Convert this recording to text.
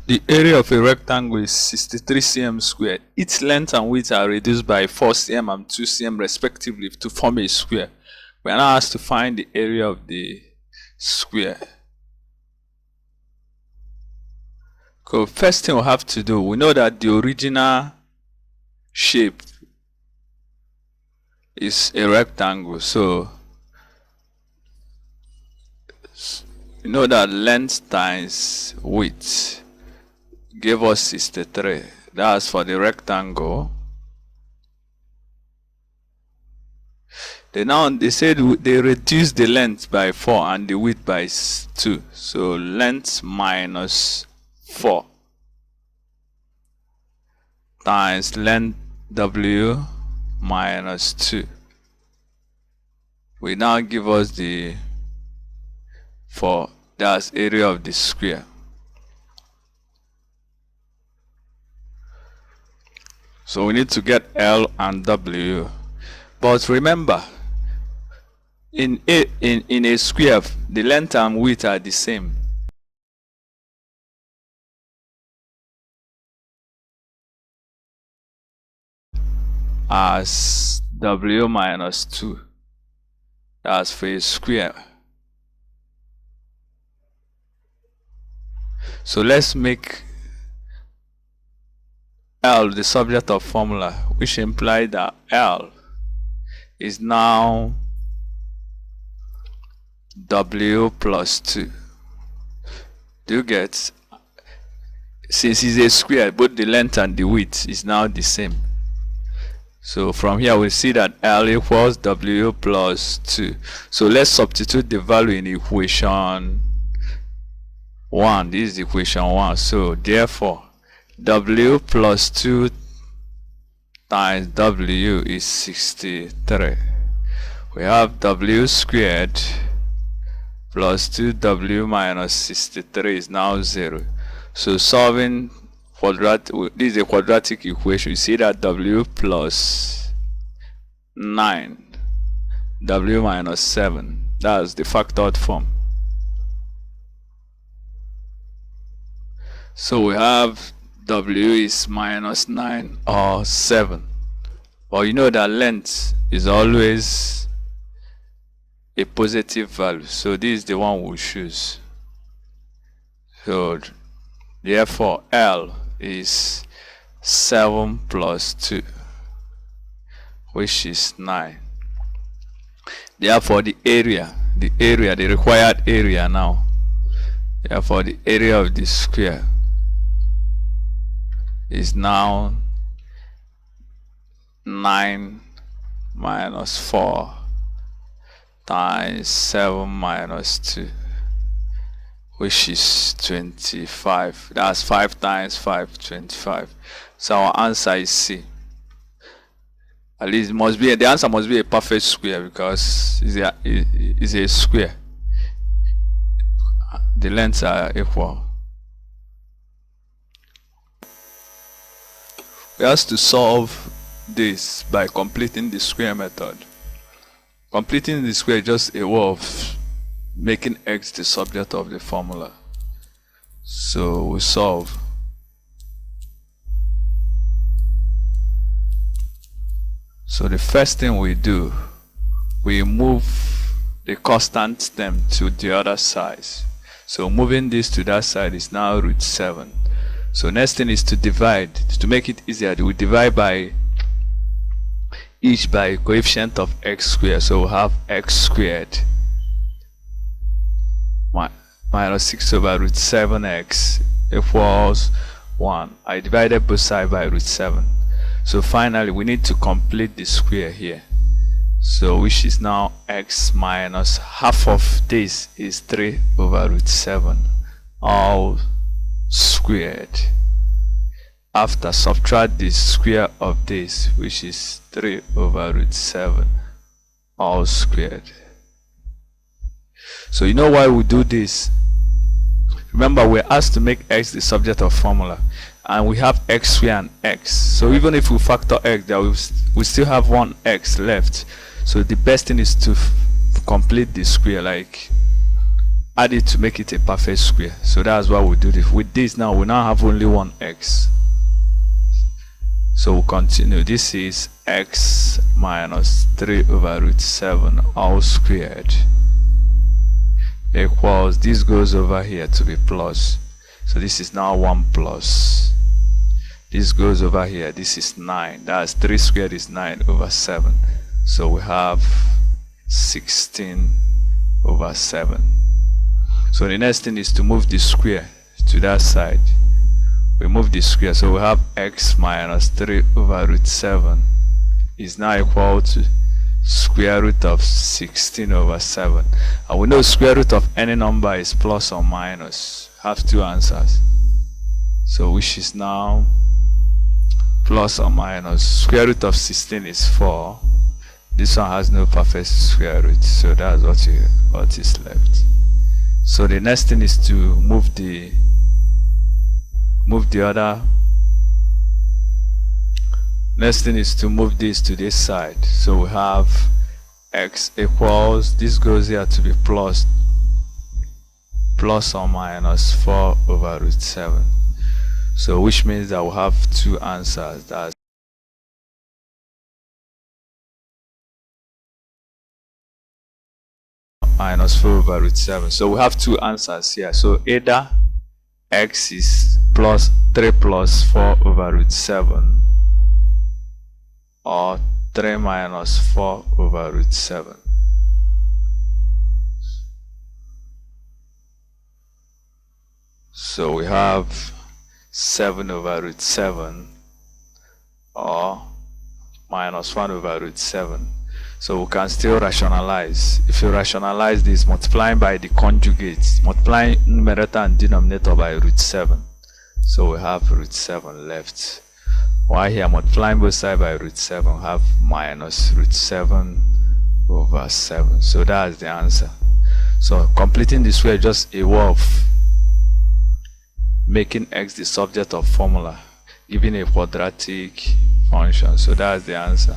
The area of a rectangle is 63 cm squared. Its length and width are reduced by 4 cm and 2 cm respectively to form a square. We are now asked to find the area of the square. So first thing we have to do, we know that the original shape is a rectangle. So you know that length times width gave us 63. That's for the rectangle. They said they reduced the length by 4 and the width by 2. So length minus 4 times length W minus 2 will now give us the 4. That's area of the square. So we need to get L and W. But remember, in a square, the length and width are the same. As W minus 2. That's for a square. So let's make L the subject of formula, which implies that L is now W plus 2. Do you get? Since it's a square, both the length and the width is now the same. So from here we see that L equals W plus 2. So let's substitute the value in equation 1. This is equation 1. So therefore W plus 2 times W is 63. We have W squared plus 2W minus 63 is now 0. So solving quadratic, this is a quadratic equation. You see that W plus 9, W minus 7. That's the factored form. So we have W is minus 9 or 7. But you know that length is always a positive value. So this is the one we'll choose. So therefore L is 7 plus 2, which is 9. Therefore the required area now. Therefore the area of the square is now 9 minus 4 times 7 minus 2, which is 25. That's 5 times 5, 25. So our answer is C. At least the answer must be a perfect square, because it's a square. The lengths are equal. We have to solve this by completing the square method. Completing the square is just a way of making x the subject of the formula. So we solve. So the first thing we do, we move the constant term to the other side. So moving this to that side is now root 7. So next thing is to divide. To make it easier, we divide by each by coefficient of x squared. So we have x squared minus 6 over root 7x equals 1. I divided both sides by root 7. So finally we need to complete the square here. So which is now x minus half of this is 3 over root 7 all squared. After subtract the square of this, which is 3 over root 7 all squared. So you know why we do this? Remember, we're asked to make x the subject of formula, and we have x squared and x. So even if we factor x, there we still have one x left. So the best thing is to complete the square, like add it to make it a perfect square. So that's why we do this. With this now, we now have only one x. So we'll continue. This is x minus 3 over root 7 all squared equals, this goes over here to be plus. So this is now 1 plus. This goes over here. This is 9. That's 3 squared is 9 over 7. So we have 16 over 7. So the next thing is to move the square to that side. We move the square, so we have x minus 3 over root 7 is now equal to square root of 16 over 7. And we know square root of any number is plus or minus. Have two answers. So which is now plus or minus. Square root of 16 is 4. This one has no perfect square root, so that's what is left. So the next thing is to move the other. Next thing is to move this to this side. So we have x equals, this goes here to be plus or minus 4 over root 7. So which means that we have two answers. That's minus 4 over root 7. So we have two answers here. So either x is plus 3 plus 4 over root 7 or 3 minus 4 over root 7. So we have 7 over root 7 or minus 1 over root 7. So we can still rationalize. If you rationalize this, multiplying by the conjugate, multiplying numerator and denominator by root 7. So we have root 7 left. While here, multiplying both sides by root 7, we have minus root 7 over 7. So that's the answer. So completing this way, just a way of making x the subject of formula, giving a quadratic function. So that's the answer.